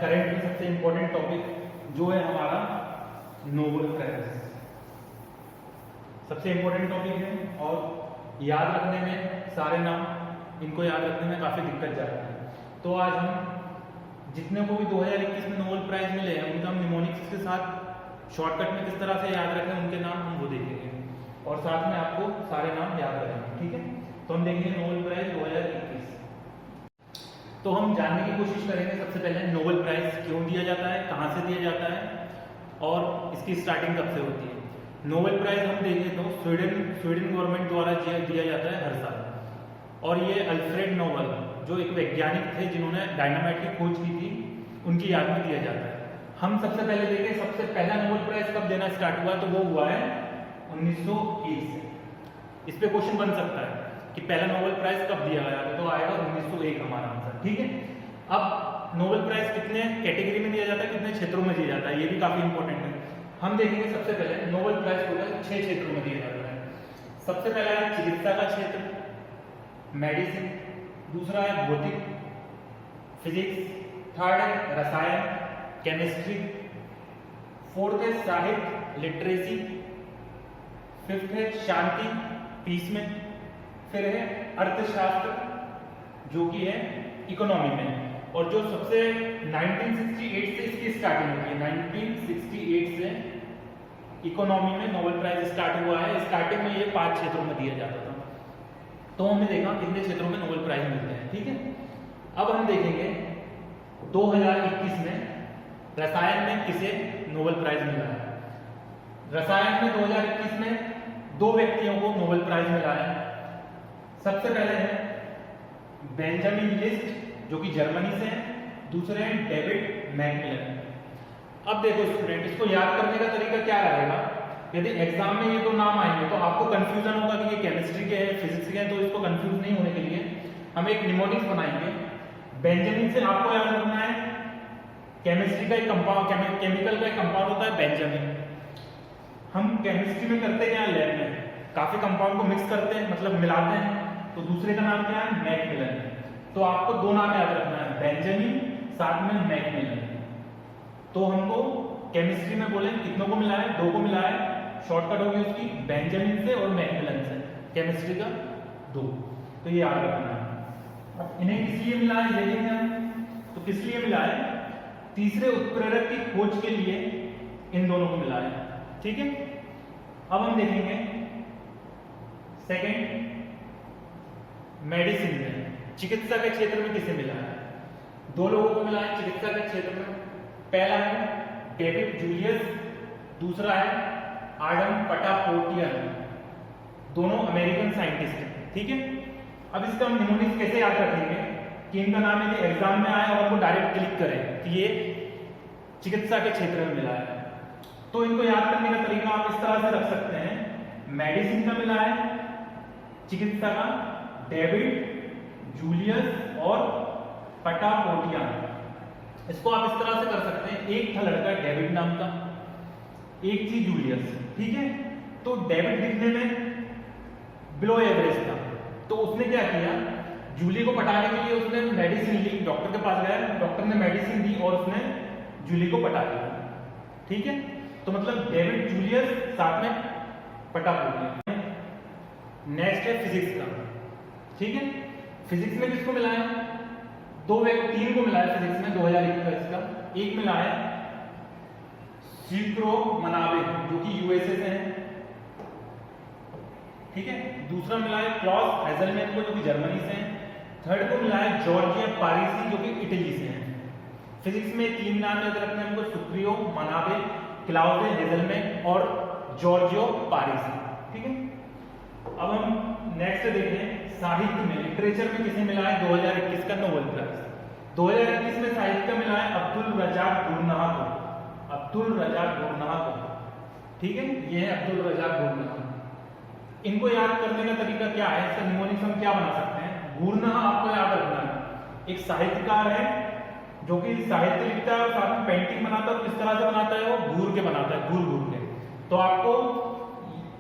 Current में सबसे important topic जो है हमारा नोबेल प्राइज, सबसे इंपॉर्टेंट टॉपिक है और याद रखने में सारे नाम इनको याद रखने में काफ़ी दिक्कत जाती है। तो आज हम जितने को भी 2021 में नोबेल प्राइज मिले हैं उनका हम निमोनिक्स के साथ शॉर्टकट में किस तरह से याद रखें उनके नाम हम वो देखेंगे और साथ में आपको सारे नाम याद रहेंगे। ठीक है, तो हम देखेंगे नोबेल प्राइज 2021। तो हम जानने की कोशिश करेंगे सबसे पहले नोबेल प्राइज क्यों दिया जाता है, कहाँ से दिया जाता है और इसकी स्टार्टिंग कब से होती है। नोबेल प्राइज हम देखें तो स्वीडन गवर्नमेंट द्वारा दिया जाता है हर साल और ये अल्फ्रेड नोबेल जो एक वैज्ञानिक थे जिन्होंने डायनामाइट की खोज की थी उनकी याद में दिया जाता है। हम सबसे पहले देखें सबसे पहला नोबेल प्राइज कब देना स्टार्ट हुआ, तो वो हुआ है 1901 से। इस पे क्वेश्चन बन सकता है कि पहला नोबेल प्राइज कब दिया गया, तो आएगा 1901 हमारा आंसर। ठीक है, अब नोबेल प्राइज कितने कैटेगरी में दिया जाता है, कितने क्षेत्रों में दिया जाता है, ये भी काफी इंपॉर्टेंट है। हम देखेंगे सबसे पहले नोबेल प्राइज टोटल 6 क्षेत्रों में दिया जाता है। सबसे पहला है चिकित्सा का क्षेत्र, मेडिसिन, दूसरा है भौतिक फिजिक्स, थर्ड है रसायन केमिस्ट्री, फोर्थ है साहित्य लिटरेसी, फिफ्थ है शांति पीस में, फिर है अर्थशास्त्र जो कि है इकोनॉमी में, और जो सबसे 1968 से इसकी स्टार्टिंग हुई है, 1968 से इकोनॉमी में नोबेल प्राइज स्टार्ट हुआ है। स्टार्टिंग में ये 5 क्षेत्रों में दिया जाता था, तो हमने देखा कितने क्षेत्रों में नोबेल प्राइज मिलते हैं। ठीक है, अब हम देखेंगे 2021 में रसायन में किसे नोबेल प्राइज मिला है। रसायन में 2021 में 2 व्यक्तियों को नोबेल प्राइज मिला है। सबसे पहले है बेंजामिन लिस्ट जो कि जर्मनी से है, दूसरे हैं डेविड मैकमिलन। अब देखो स्टूडेंट, इसको याद करने का तरीका क्या रहेगा, यदि एग्जाम में ये 2 नाम आएंगे तो आपको कंफ्यूजन होगा कि ये केमिस्ट्री के हैं फिजिक्स के हैं, तो इसको कंफ्यूज नहीं होने के लिए हम एक निमोनिक्स बनाएंगे। बेंजामिन से आपको याद रखना है केमिस्ट्री का एक कंपाउंड, केमिकल का एक कंपाउंड होता है बेंजामिन। हम केमिस्ट्री में करते क्या है, लैब में काफी कंपाउंड को मिक्स करते हैं, मतलब मिलाते हैं, तो दूसरे का नाम क्या है, मैकमिलन। तो आपको 2 नाम याद रखना है, बेंजामिन साथ में मैकमिलन। तो हमको केमिस्ट्री में बोले कितनों को मिला है, 2 को मिला है, शॉर्टकट होगी उसकी बेंजामिन से और मैकमिलन से, केमिस्ट्री का 2, तो ये याद रखना है। अब इन्हें किस लिए मिला है देखेंगे हम, तो किस लिए मिला है, तीसरे उत्प्रेरक की खोज के लिए इन दोनों को मिला है। ठीक है, अब हम देखेंगे सेकंड मेडिसिन में, चिकित्सा के क्षेत्र में किसे मिला है। 2 लोगों को मिला है चिकित्सा के क्षेत्र में, पहला है डेविड जूलियस, दूसरा है आडम पटापोटियन, दोनों अमेरिकन साइंटिस्ट हैं। ठीक है, अब इसका हम निमोनिक्स कैसे याद रखेंगे कि इनका नाम यदि एग्जाम में आए और उनको डायरेक्ट क्लिक करें कि ये चिकित्सा के क्षेत्र में मिला है, तो इनको याद करने का तरीका आप इस तरह से रख सकते हैं, मेडिसिन का मिला है, चिकित्सा का डेविड जूलियस और पटापोटियन। इसको आप इस तरह से कर सकते हैं, एक था लड़का डेविड नाम का, एक थी जूलियस। ठीक है, तो डेविड दिखने में बिलो एवरेज था, तो उसने क्या किया, जूली को पटाने के लिए उसने मेडिसिन ली, डॉक्टर के पास गया, डॉक्टर ने मेडिसिन दी और उसने जूली को पटा दिया। ठीक है, तो मतलब डेविड जूलियस साथ में पटापोटियन। नेक्स्ट है फिजिक्स का। ठीक है, फिजिक्स में किसको मिला है, 3 को मिला है फिजिक्स में 2021 का। एक मिला है सीक्रो मनाबे जो कि यूएसए से है। ठीक है, दूसरा मिला है क्लॉस हेजलमैन को जो कि जर्मनी से है। थर्ड को मिला है जॉर्जिया पारिसी जो कि इटली से है। फिजिक्स में 3 नाम याद रखने हैं हमको, सुक्रियो मनाबे, क्लाउजे हेजलमैन और जॉर्जियो पारिसी। ठीक है, अब हम नेक्स्ट देखें साहित्य में, लिटरेचर में किसे मिला है 2021 का नोबेल प्राइज। 2021 में साहित्य का मिला है अब्दुल रजाक गुरनाह को, अब्दुल रजाक गुरनाह को। ठीक है, ये है अब्दुल रजाक गुरनाह। इनको याद करने का तरीका क्या है, इसका निमोनिक्स हम क्या बना सकते हैं, गुरनाह आपको याद रखना है, एक साहित्यकार है जो कि साहित्य लिखता है और साथ में पेंटिंग बनाता है, और किस तरह से बनाता है, वो घूर के बनाता है, घूर घूर के। तो आपको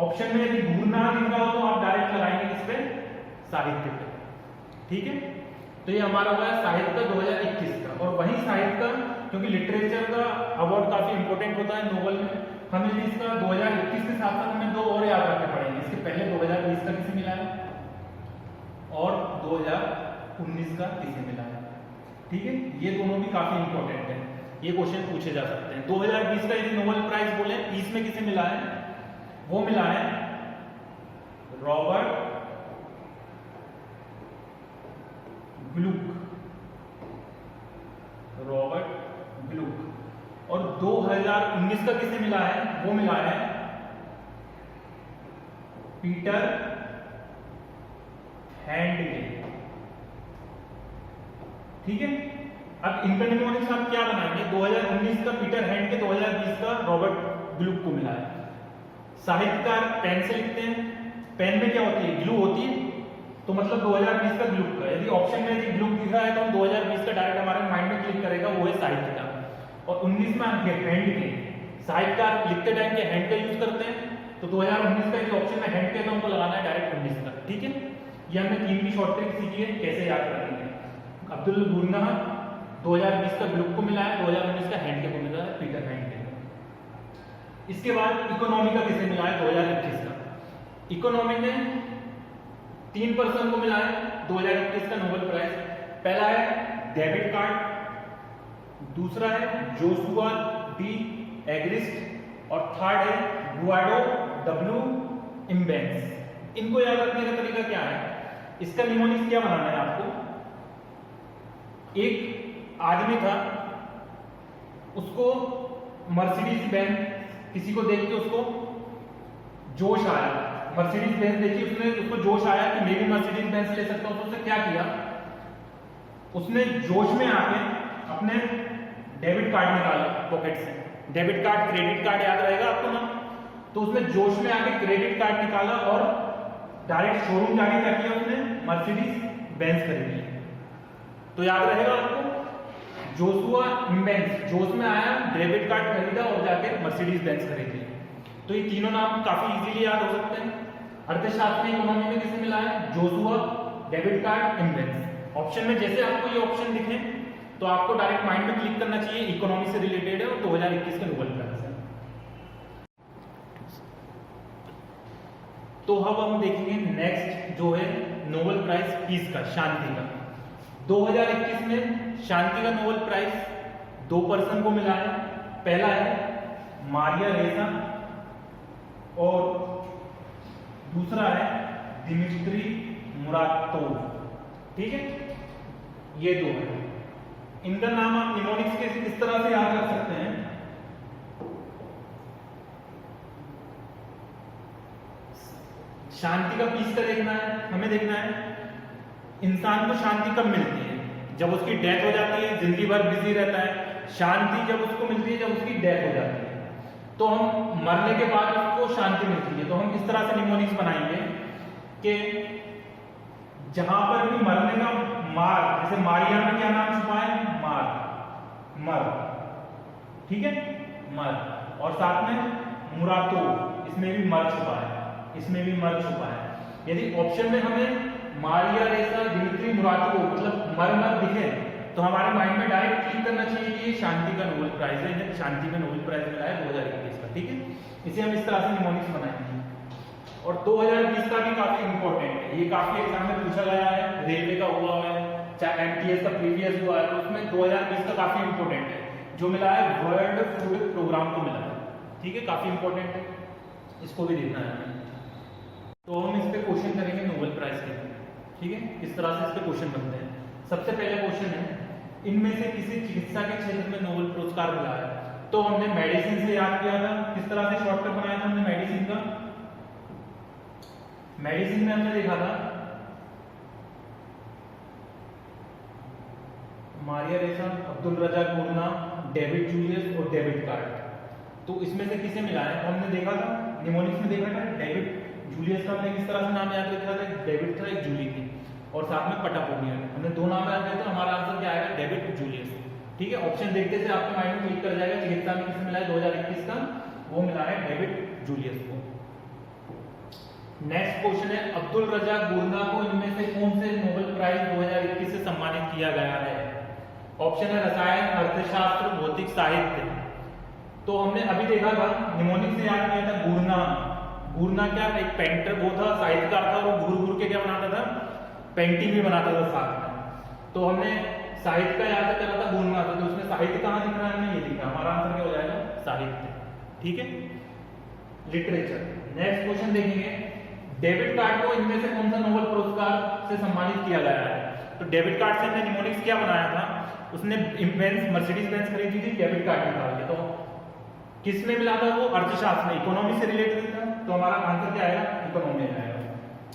ऑप्शन में यदि घूरना दिख रहा हो तो आप डायरेक्ट लगाएंगे किस पे, साहित्य पे। ठीक है, तो ये हमारा हुआ है साहित्य का 2021 का। और वही साहित्य का, क्योंकि लिटरेचर का अवार्ड काफी इंपॉर्टेंट होता है नोबेल में, हमें इसका 2021 के साथ साथ हमें 2 और याद रखने पड़ेंगे। इसके पहले 2020 का किसे मिला है और 2019 का किसे मिला है। ठीक है, ये दोनों भी काफी इंपॉर्टेंट है, ये क्वेश्चन पूछे जा सकते हैं। 2020 का यदि नोबेल प्राइज बोले पीस में किसे मिला है, वो मिला है रॉबर्ट ग्लुक, रॉबर्ट ग्लुक। और 2019 का किसे मिला है, वो मिला है पीटर हैंडके। ठीक है, अब इनका निमोनिक्स आप क्या बनाएंगे, 2019 का पीटर हैंडके, 2020 का रॉबर्ट ग्लुक को मिला है। साहित्यकार पेन से लिखते हैं, पेन में क्या होती है, ग्लू होती है, तो मतलब 2020 का ग्लुक का। यदि ऑप्शन में यदि ग्लुक दिख रहा है तो हम 2020 का डायरेक्ट हमारे माइंड में क्लिक करेगा, वो है साहित्य का। और 19 में हम हैंड के, साहित्यकार लिखते टाइम के हैंड का यूज करते हैं, तो 2019 का यदि ऑप्शन में हैंड के तो हमको लगाना है डायरेक्ट 19 का। ठीक है, ये हमने 3 की शॉर्ट ट्रिक सीखी है कैसे याद करेंगे। अब्दुल गुरना 2020 का ग्लुक को मिला है, 2019 का हैंड के को मिला है, पीटर हैंड के। इसके बाद इकोनॉमी का किसे मिला है 2021 का। इकोनॉमी में 3 पर्सन को मिला है 2021 का नोबेल प्राइज। पहला है डेविड कार्ड, दूसरा है जोशुआ डी एग्रिस्ट और थर्ड है गुआडो डब्ल्यू इम्बेंस। इनको याद रखने का तरीका क्या है, इसका निमोनिक्स क्या बनाना है आपको। एक आदमी था, उसको मर्सिडीज बेंज, किसी को देख के उसको जोश आया, मर्सिडीज बेंज देखी उसने, उसको जोश आया कि मैं भी मर्सिडीज बेंज ले सकता हूं। तो उसने क्या किया, उसने जोश में आके अपने डेबिट कार्ड निकाला पॉकेट से। डेबिट कार्ड क्रेडिट कार्ड याद रहेगा आपको ना, तो उसने जोश में आके क्रेडिट कार्ड निकाला और डायरेक्ट शोरूम जाके क्या किया, उसने मर्सिडीज बेंज खरीद ली। तो याद रहेगा आपको, जोशुआ इम्बेंस, जोश में आया, डेबिट कार्ड खरीदा और जाके मर्सिडीज बेंज खरीद ली। तो ये तीनों नाम काफी इजीली याद हो सकते हैं। अर्थशास्त्र इकोनॉमी में किसे मिला है, Joshua, debit card, immense. Option में जैसे आपको ये ऑप्शन दिखे तो आपको डायरेक्ट माइंड में क्लिक करना चाहिए, इकोनॉमी से रिलेटेड है और 2021 का नोबेल प्राइज है। तो अब हम देखेंगे नेक्स्ट जो है नोबेल प्राइज पीस का, शांति का। 2021 में शांति का नोबेल प्राइज 2 पर्सन को मिला है। पहला है मारिया रेसा और दूसरा है दिमित्री मुरातोव। ठीक है, ये 2 है। इनका नाम आप निमोनिक्स के इस तरह से याद रख सकते हैं, शांति का पीस का देखना है, हमें देखना है इंसान को शांति कब मिलती है, जब उसकी डेथ हो जाती है, जिंदगी भर बिजी रहता है। शांति जब उसको मिलती है जब उसकी डेथ हो जाती है, तो हम मरने के बाद उसको शांति मिलती है। तो हम इस तरह से निमोनिक्स बनाएंगे कि जहां पर भी मरने का मार, जैसे मारिया में क्या नाम छुपा है, मार, मर, ठीक है, मर। और साथ में मुरातो, इसमें भी मर छुपा है, इसमें भी मर छुपा है। यदि ऑप्शन में हमें मारिया रेसा, दिमित्री मुरातो मतलब मर दिखे तो हमारे माइंड में डायरेक्ट क्लिक करना चाहिए कि ये शांति का नोबेल प्राइज है, इन्हें शांति का नोबेल प्राइज मिला है 2021 का। ठीक है, इसे हम इस तरह से निमोनिक्स बनाएंगे। और 2020 का भी काफी इंपॉर्टेंट है, ये काफी एग्जाम में पूछा गया है, रेलवे का हुआ है, चाहे एमटीएस का प्रीवियस हुआ है, तो उसमें 2020 का काफी इंपॉर्टेंट है, जो मिला है वर्ल्ड फूड प्रोग्राम को मिला है। ठीक है, काफी इंपॉर्टेंट है, इसको भी देखना है। तो हम इस पे क्वेश्चन करेंगे नोबेल प्राइज के। ठीक है, इस तरह से इस पे क्वेश्चन बनते हैं। सबसे पहले क्वेश्चन है, इनमें से किसी चिकित्सा के क्षेत्र में नोबेल पुरस्कार मिला है। तो हमने मेडिसिन से याद किया था, किस तरह से शॉर्टकट बनाया था हमने मेडिसिन का। मेडिसिन में हमने देखा था मारिया रेसा, अब्दुल रजाक गुरना, डेविड जूलियस और डेविड कार्ड। तो इसमें से किसे मिला है, तो हमने देखा था निमोनिक्स में देखा था डेविड जूलियस का हमने किस तरह से नाम याद रखा था, डेविड था, एक जूली थी और साथ में पटापोनिया, हमने 2 नाम याद रखे, तो हमारा आंसर क्या आएगा, डेविड जूलियस। ठीक है, ऑप्शन देखते से आपके माइंड में क्लिक कर जाएगा चिकित्सा में किसे मिला है 2021 का, वो मिला है डेविड जूलियस को। नेक्स्ट क्वेश्चन है, अब्दुल रज़ाक गुरना को इनमें से कौन से नोबेल प्राइज 2021 से सम्मानित किया गया है? ऑप्शन है रसायन, अर्थशास्त्र, भौतिक साहित्य। तो हमने अभी देखा था, निमोनिक से याद किया था गुरना। गुरना क्या, एक पेंटर वो था, साहित्यकार था, वो घूर घूर के क्या बनाता था, पेंटिंग भी बनाता था साथ में। तो हमने साहित्य का याद करा था गुरना था, तो उसमें साहित्य कहाँ दिख रहा है, हमने ये दिखा, हमारा आंसर क्या हो जाएगा, साहित्य। ठीक है, लिटरेचर। नेक्स्ट क्वेश्चन देखेंगे, डेबिट कार्ड को इनमें से कौन सा नोबेल पुरस्कार से सम्मानित किया गया है? तो डेबिट कार्ड से हमने निमोनिक्स क्या बनाया था, उसने बेंज, मर्सिडीज बेंज खरीदी थी डेबिट कार्ड निकाल के। तो किस में मिला था वो, अर्थशास्त्र में, इकोनॉमी से रिलेटेड था, तो हमारा आंसर क्या आएगा, इकोनॉमी आ जाएगा।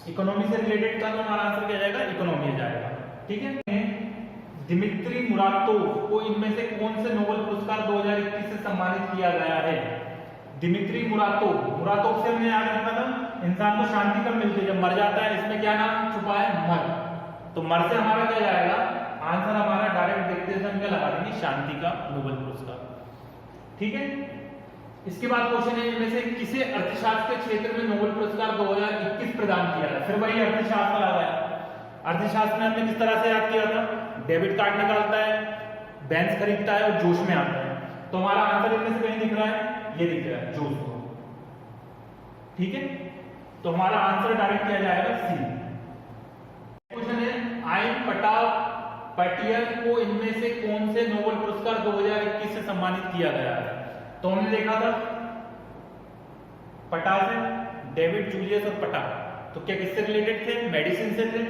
इकोनॉमी से रिलेटेड था तो हमारा आंसर क्या जाएगा, इकोनॉमी आ जाएगा। ठीक है, दिमित्री मुरातोव को इनमें से कौन से नोबेल पुरस्कार 2021 से सम्मानित किया गया है? दिमित्री मुरातोव, मुरातोव से हमने याद रखा था, इंसान को शांति कब मिलती है, जब मर जाता है। इसमें क्या नाम छुपा है, मर। तो मर से हमारा क्या जाएगा, आंसर हमारा डायरेक्ट देखते हुए हम क्या लगा देंगे, शांति का नोबेल पुरस्कार। ठीक है, इसके बाद क्वेश्चन है, इनमें से किसे अर्थशास्त्र के क्षेत्र में नोबेल पुरस्कार 2021 प्रदान किया है? फिर वही अर्थशास्त्र आ गया। अर्थशास्त्र में हमने किस तरह से याद किया था, डेबिट कार्ड निकालता है, बेंच खरीदता है और जोश में आता है। तो हमारा आंसर इनमें से कहीं दिख रहा है, ये दिख रहा है, जोश को। ठीक है, तो हमारा आंसर डायरेक्ट किया जाएगा सी। क्वेश्चन है, आइन पटियाल को इनमें से कौन से नोबेल पुरस्कार 2021 से सम्मानित किया गया है? तो हमने देखा था पटा से, डेविड जूलियस और पटा, तो क्या किससे रिलेटेड थे, मेडिसिन से थे।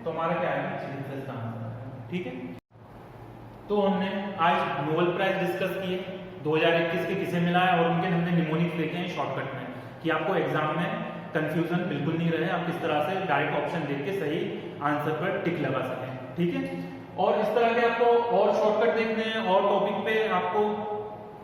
तो हमारा क्या आएगा, चिकित्सा आंसर। ठीक है, तो हमने आज नोबेल प्राइज डिस्कस किए 2021 के किसे मिला है, और उनके हमने निमोनिक्स देखे हैं शॉर्टकट में, कि आपको एग्जाम में कंफ्यूजन बिल्कुल नहीं रहे, आप किस तरह से डायरेक्ट ऑप्शन देख के सही आंसर पर टिक लगा सकें। ठीक है, और इस तरह के आपको और शॉर्टकट देखने हैं और टॉपिक पे आपको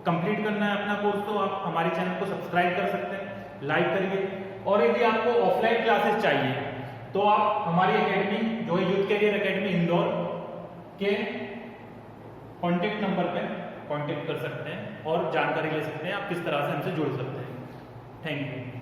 कंप्लीट करना है अपना कोर्स, तो आप हमारे चैनल को सब्सक्राइब कर सकते हैं, लाइक करिए। और यदि आपको ऑफलाइन क्लासेस चाहिए तो आप हमारी एकेडमी, जो है यूथ कैरियर एकेडमी इंदौर के कॉन्टेक्ट नंबर पे कांटेक्ट कर सकते हैं और जानकारी ले सकते हैं आप किस तरह से हमसे जुड़ सकते हैं। Thank you.